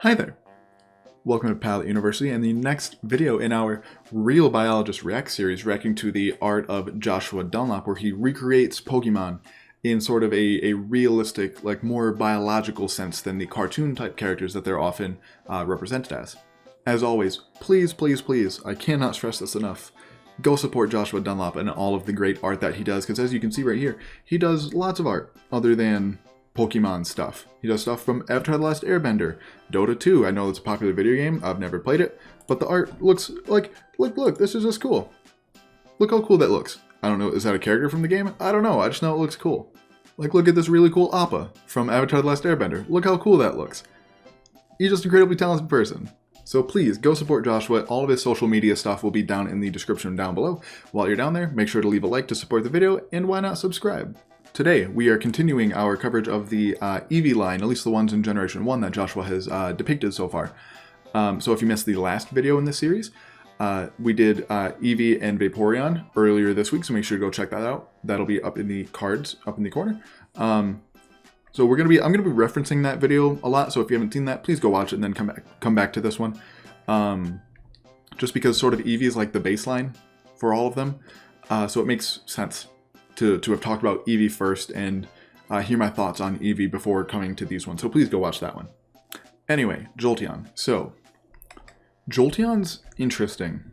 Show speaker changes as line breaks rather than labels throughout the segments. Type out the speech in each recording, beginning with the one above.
Hi there! Welcome to Pallet University and the next video in our Real Biologist React series reacting to the art of Joshua Dunlop, where he recreates Pokemon in sort of a realistic, like more biological sense than the cartoon type characters that they're often represented as. As always, please, please, please, I cannot stress this enough, go support Joshua Dunlop and all of the great art that he does, because as you can see right here, he does lots of art other than Pokemon stuff. He does stuff from Avatar: The Last Airbender, Dota 2. I know it's a popular video game. I've never played it, but the art looks like, look, this is just cool. Look how cool that looks. I don't know, is that a character from the game? I don't know, I just know it looks cool. Like, look at this really cool Appa from Avatar: The Last Airbender. Look how cool that looks. He's just an incredibly talented person. So please, go support Joshua. All of his social media stuff will be down in the description down below. While you're down there, make sure to leave a like to support the video, and why not subscribe? Today, we are continuing our coverage of the Eevee line, at least the ones in Generation 1 that Joshua has depicted so far. So if you missed the last video in this series, we did Eevee and Vaporeon earlier this week, so make sure to go check that out. That'll be up in the cards, up in the corner. So I'm gonna be referencing that video a lot, so if you haven't seen that, please go watch it and then come back to this one. Just because sort of Eevee is like the baseline for all of them, so it makes sense to have talked about Eevee first and hear my thoughts on Eevee before coming to these ones. So please go watch that one. Anyway, Jolteon. So, Jolteon's interesting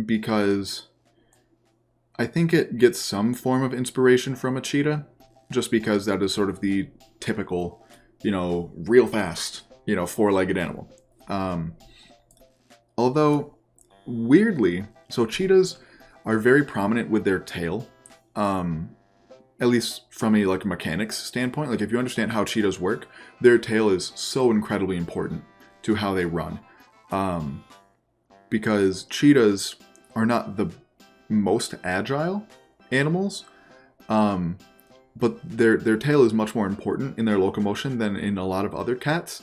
because I think it gets some form of inspiration from a cheetah, just because that is sort of the typical, real fast, four-legged animal. Although, weirdly, so cheetahs are very prominent with their tail. At least from a mechanics standpoint, like if you understand how cheetahs work, their tail is so incredibly important to how they run. Because cheetahs are not the most agile animals, but their tail is much more important in their locomotion than in a lot of other cats.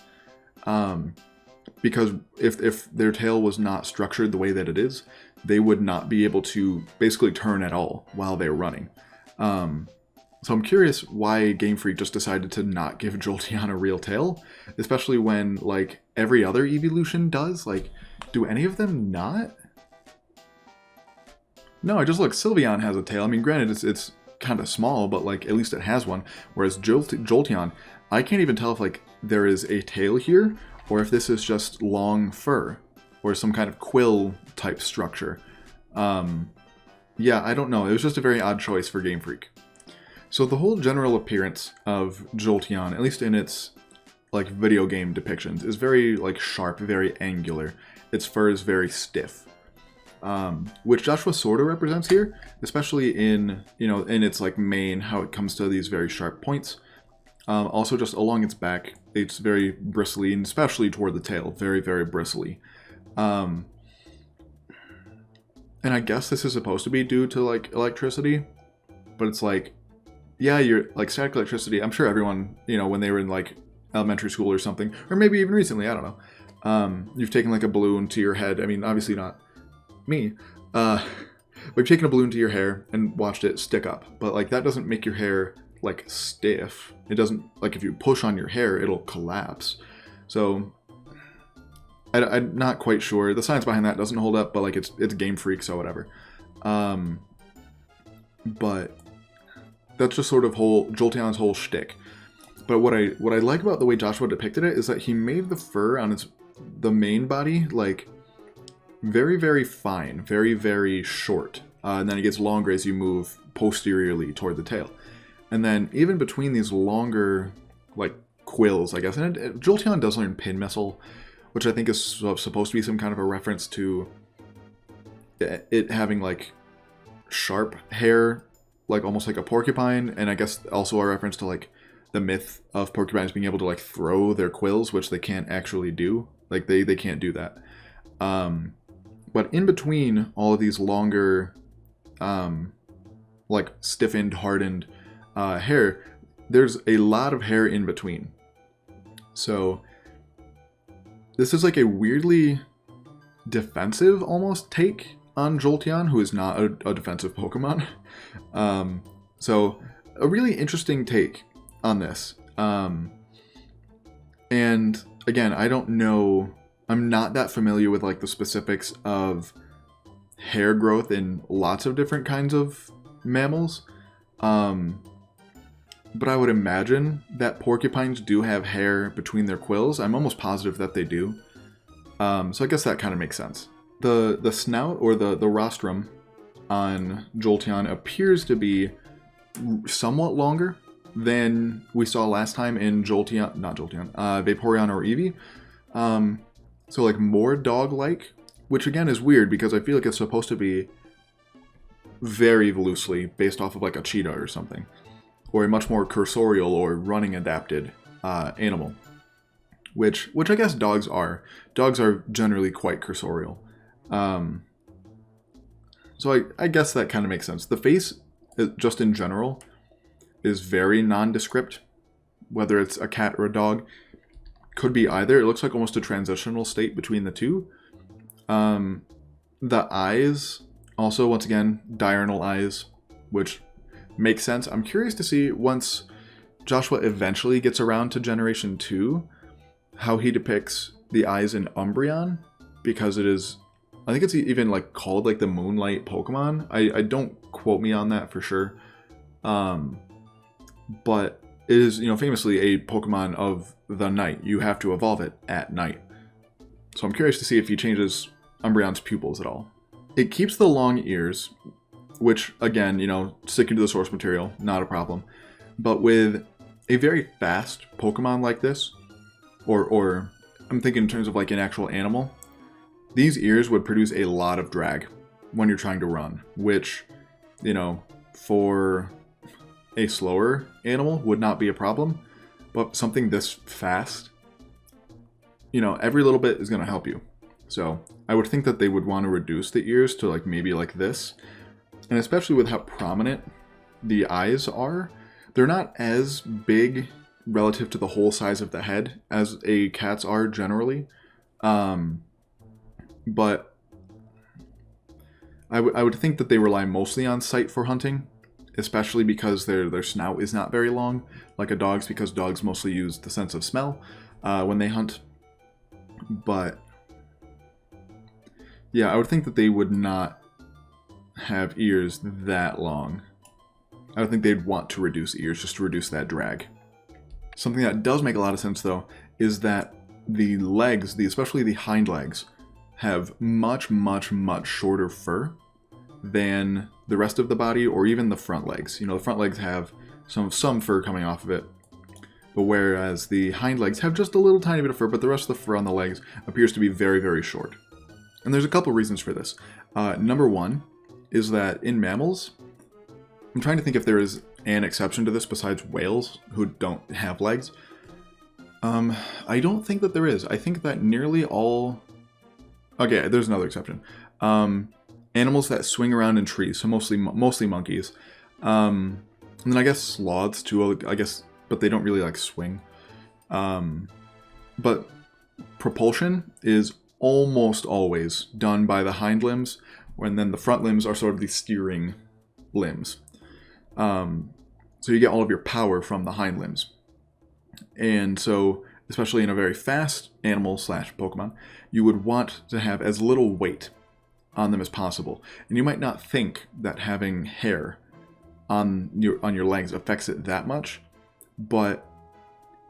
Because if their tail was not structured the way that it is, they would not be able to basically turn at all while they're running. So I'm curious why Game Freak just decided to not give Jolteon a real tail, especially when every other evolution does. Do any of them not? No, I just look. Sylveon has a tail. I mean, granted, it's kind of small, but at least it has one. Whereas Jolteon, I can't even tell if there is a tail here or if this is just long fur or some kind of quill type structure. Yeah, I don't know. It was just a very odd choice for Game Freak. So the whole general appearance of Jolteon, at least in its video game depictions, is very sharp, very angular. Its fur is very stiff, which Joshua sort of represents here, especially in in its mane, how it comes to these very sharp points. Also, just along its back, it's very bristly, and especially toward the tail, very, very bristly. And I guess this is supposed to be due to electricity, but it's yeah, you're static electricity. I'm sure everyone, when they were in elementary school or something, or maybe even recently, I don't know. You've taken a balloon to your head. I mean, obviously not me, but you've taken a balloon to your hair and watched it stick up. But that doesn't make your hair stiff. It doesn't if you push on your hair, it'll collapse. So I'm not quite sure. The science behind that doesn't hold up, but it's Game Freak, so whatever. But that's just sort of Jolteon's whole shtick. But what I like about the way Joshua depicted it is that he made the fur on the main body very, very fine, very, very short, and then it gets longer as you move posteriorly toward the tail. And then even between these longer quills, I guess, and Jolteon does learn Pin Missile, which I think is supposed to be some kind of a reference to it having sharp hair, almost like a porcupine, and I guess also a reference to the myth of porcupines being able to throw their quills, which they can't actually do. They can't do that. But in between all of these longer, stiffened, hardened hair, there's a lot of hair in between. So this is a weirdly defensive almost take on Jolteon, who is not a defensive Pokemon. So a really interesting take on this. And again, I don't know, I'm not that familiar with like the specifics of hair growth in lots of different kinds of mammals. But I would imagine that porcupines do have hair between their quills. I'm almost positive that they do. So I guess that kind of makes sense. The snout or the rostrum on Jolteon appears to be somewhat longer than we saw last time in Vaporeon or Eevee. So like more dog-like, which again is weird because I feel like it's supposed to be very loosely based off of like a cheetah or something, or a much more cursorial or running adapted animal, which I guess dogs are. Dogs are generally quite cursorial. So I guess that kind of makes sense. The face, just in general, is very nondescript, whether it's a cat or a dog. Could be either. It looks like almost a transitional state between the two. The eyes, also, once again, diurnal eyes, which makes sense. I'm curious to see, once Joshua eventually gets around to Generation 2, how he depicts the eyes in Umbreon, because it is, I think it's even like called like the Moonlight Pokemon. I don't quote me on that for sure. But it is, famously a Pokemon of the night. You have to evolve it at night. So I'm curious to see if he changes Umbreon's pupils at all. It keeps the long ears, which, again, sticking to the source material, not a problem. But with a very fast Pokemon like this, or I'm thinking in terms of like an actual animal, these ears would produce a lot of drag when you're trying to run, which, for a slower animal would not be a problem. But something this fast, every little bit is going to help you. So I would think that they would want to reduce the ears to like maybe like this. And especially with how prominent the eyes are, they're not as big relative to the whole size of the head as a cat's are generally. But I would think that they rely mostly on sight for hunting, especially because their snout is not very long, like a dog's, because dogs mostly use the sense of smell when they hunt. But yeah, I would think that they would not have ears that long. I would think they'd want to reduce ears just to reduce that drag. Something that does make a lot of sense, though, is that the legs, especially the hind legs, have much, much, much shorter fur than the rest of the body, or even the front legs. The front legs have some fur coming off of it, but whereas the hind legs have just a little tiny bit of fur, but the rest of the fur on the legs appears to be very, very short. And there's a couple reasons for this. Number one is that in mammals, I'm trying to think if there is an exception to this besides whales who don't have legs. I don't think that there is. I think that nearly all... Okay, there's another exception. Animals that swing around in trees, so mostly monkeys. And then I guess sloths too, but they don't really like swing. But propulsion is almost always done by the hind limbs, and then the front limbs are sort of the steering limbs. So you get all of your power from the hind limbs. And so, especially in a very fast animal / Pokemon, you would want to have as little weight on them as possible. And you might not think that having hair on your legs affects it that much, but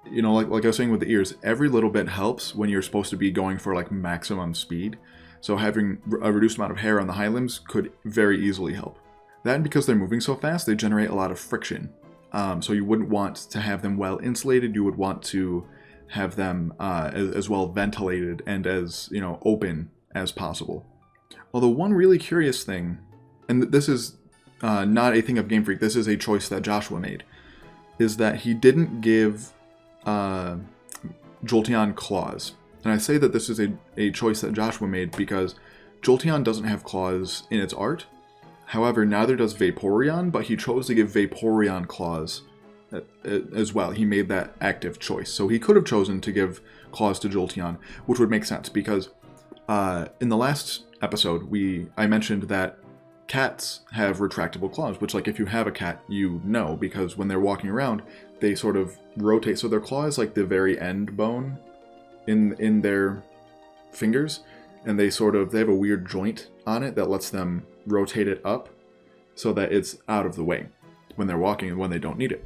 like I was saying with the ears, every little bit helps when you're supposed to be going for like maximum speed. So having a reduced amount of hair on the hind limbs could very easily help. That, and because they're moving so fast, they generate a lot of friction. So you wouldn't want to have them well insulated. You would want to have them as well ventilated and as open as possible. Although one really curious thing, and this is not a thing of Game Freak, this is a choice that Joshua made, is that he didn't give Jolteon claws. And I say that this is a choice that Joshua made because Jolteon doesn't have claws in its art. However, neither does Vaporeon, but he chose to give Vaporeon claws as well. He made that active choice. So he could have chosen to give claws to Jolteon, which would make sense because in the last episode, I mentioned that cats have retractable claws, which, like, if you have a cat, because when they're walking around, they sort of rotate. So their claw is like the very end bone in their fingers, and they have a weird joint on it that lets them rotate it up so that it's out of the way when they're walking and when they don't need it.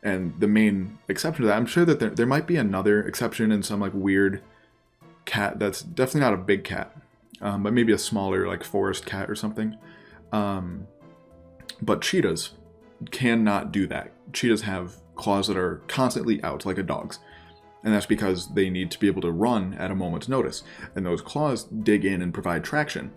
And the main exception to that, I'm sure that there might be another exception in some like weird cat that's definitely not a big cat, but maybe a smaller like forest cat or something. But cheetahs cannot do that. Cheetahs have claws that are constantly out, like a dog's. And that's because they need to be able to run at a moment's notice. And those claws dig in and provide traction.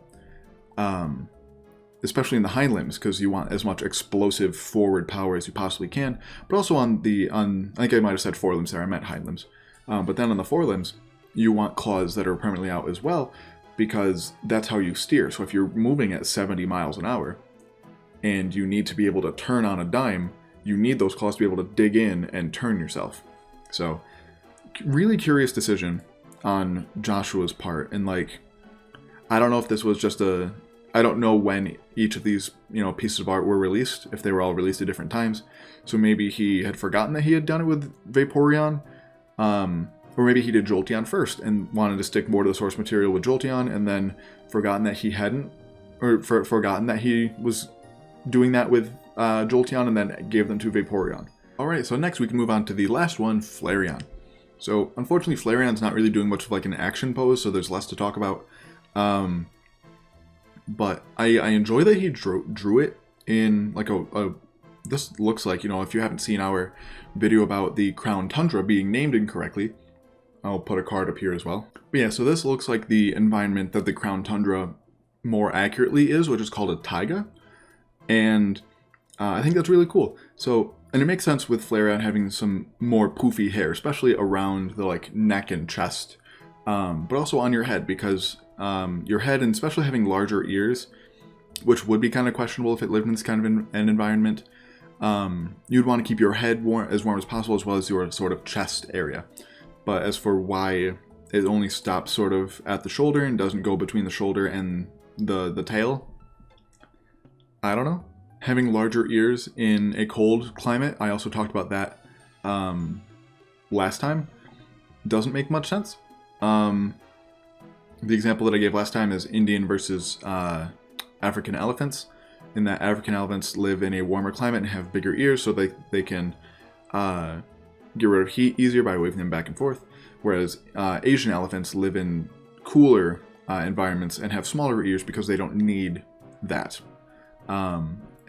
Especially in the hind limbs, because you want as much explosive forward power as you possibly can. But also I think I might have said forelimbs there, I meant hind limbs. But then on the forelimbs, you want claws that are permanently out as well, because that's how you steer. So if you're moving at 70 miles an hour, and you need to be able to turn on a dime, you need those claws to be able to dig in and turn yourself. So, really curious decision on Joshua's part. And like, I don't know if this was just I don't know when each of these, pieces of art were released, if they were all released at different times. So maybe he had forgotten that he had done it with Vaporeon, or maybe he did Jolteon first and wanted to stick more to the source material with Jolteon, and then forgotten that he hadn't, or forgotten that he was doing that with Jolteon, and then gave them to Vaporeon. Alright, so next we can move on to the last one, Flareon. So unfortunately Flareon's not really doing much of like an action pose, so there's less to talk about. But I enjoy that he drew it in like this looks like, if you haven't seen our video about the Crown Tundra being named incorrectly, I'll put a card up here as well. But yeah, so this looks like the environment that the Crown Tundra more accurately is, which is called a taiga. And I think that's really cool. So, and it makes sense with Flareon having some more poofy hair, especially around the like neck and chest, but also on your head, because your head, and especially having larger ears, which would be kind of questionable if it lived in this kind of an environment, you'd want to keep your head warm as possible, as well as your sort of chest area. But as for why it only stops sort of at the shoulder and doesn't go between the shoulder and the tail, I don't know. Having larger ears in a cold climate, I also talked about that last time, doesn't make much sense. The example that I gave last time is Indian versus African elephants, in that African elephants live in a warmer climate and have bigger ears, so they can get rid of heat easier by waving them back and forth, whereas Asian elephants live in cooler environments and have smaller ears because they don't need that.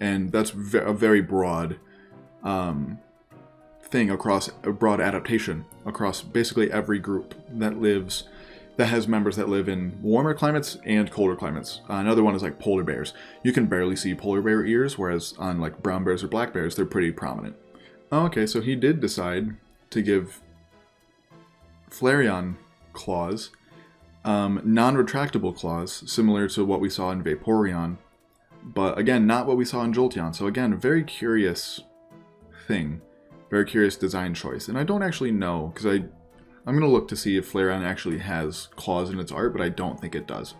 And that's a very broad thing across a broad adaptation across basically every group that has members that live in warmer climates and colder climates. Another one is like polar bears. You can barely see polar bear ears, whereas on like brown bears or black bears, they're pretty prominent. Okay, so he did decide to give Flareon claws, non-retractable claws, similar to what we saw in Vaporeon. But again, not what we saw in Jolteon. So again, a very curious thing. Very curious design choice. And I don't actually know, because I'm going to look to see if Flareon actually has claws in its art, but I don't think it does.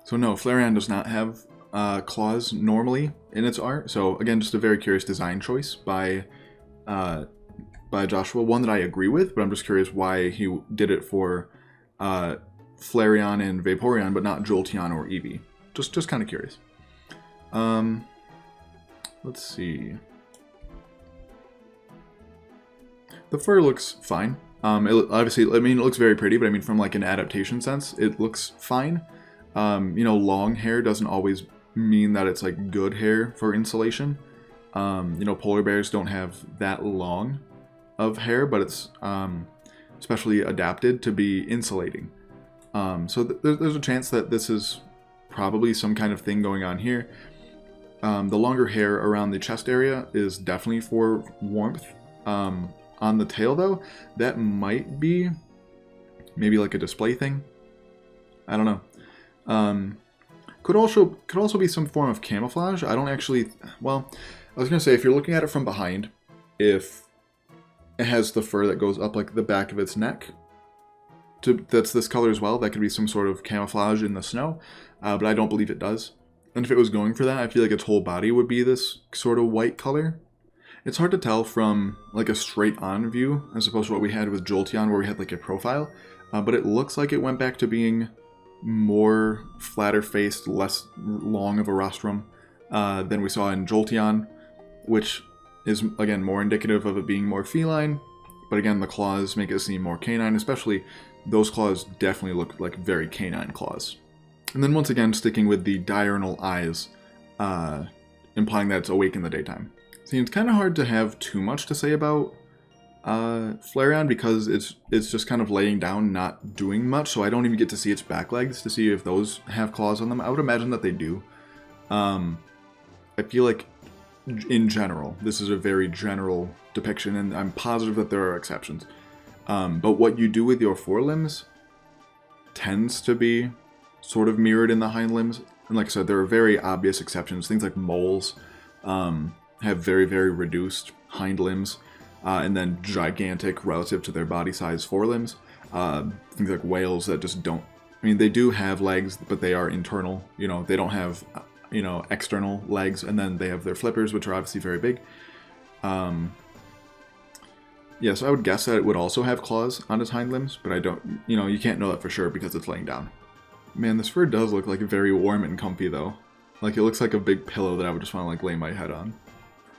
So no, Flareon does not have claws normally in its art. So again, just a very curious design choice by Joshua. One that I agree with, but I'm just curious why he did it for Flareon and Vaporeon, but not Jolteon or Eevee. Just kind of curious. Let's see. The fur looks fine. Obviously, it looks very pretty, but from like an adaptation sense, it looks fine. Long hair doesn't always mean that it's like good hair for insulation. Polar bears don't have that long of hair, but it's especially adapted to be insulating. So there's a chance that this is probably some kind of thing going on here. The longer hair around the chest area is definitely for warmth. On the tail, though, that might be maybe like a display thing. I don't know. Could also be some form of camouflage. I don't actually... Well, I was going to say, if you're looking at it from behind, if it has the fur that goes up like the back of its neck, that's this color as well, that could be some sort of camouflage in the snow, but I don't believe it does. And if it was going for that, I feel like its whole body would be this sort of white color. It's hard to tell from like a straight on view as opposed to what we had with Jolteon where we had like a profile, but it looks like it went back to being more flatter faced, less long of a rostrum than we saw in Jolteon, which is again more indicative of it being more feline, but again the claws make it seem more canine, especially those claws definitely look like very canine claws. And then once again sticking with the diurnal eyes, implying that it's awake in the daytime. See, it's kind of hard to have too much to say about Flareon because it's just kind of laying down, not doing much, so I don't even get to see its back legs to see if those have claws on them. I would imagine that they do. I feel like, in general, this is a very general depiction, and I'm positive that there are exceptions. But what you do with your forelimbs tends to be sort of mirrored in the hind limbs. And like I said, there are very obvious exceptions. Things like moles have very, very reduced hind limbs, and then gigantic relative to their body size forelimbs. Things like whales that just don't... I mean, they do have legs, but they are internal. You know, they don't have, you know, external legs, and then they have their flippers, which are obviously very big. Yeah, so I would guess that it would also have claws on its hind limbs, but I don't... You know, you can't know that for sure because it's laying down. Man, this fur does look like very warm and comfy, though. Like, it looks like a big pillow that I would just want to, like, lay my head on.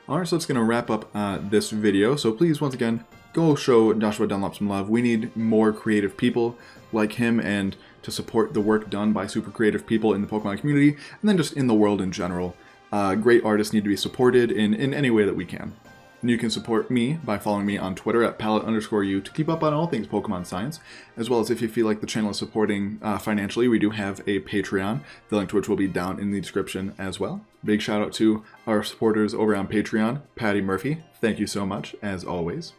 Alright, so that's going to wrap up this video. So please, once again, go show Joshua Dunlop some love. We need more creative people like him, and to support the work done by super creative people in the Pokemon community, and then just in the world in general. Great artists need to be supported in any way that we can. And you can support me by following me on Twitter at Pallet_U to keep up on all things Pokemon science, as well as if you feel like the channel is supporting financially, we do have a Patreon, the link to which will be down in the description as well. Big shout out to our supporters over on Patreon, Patty Murphy, thank you so much, as always.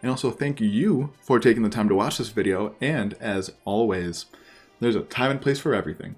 And also thank you for taking the time to watch this video, and as always, there's a time and place for everything.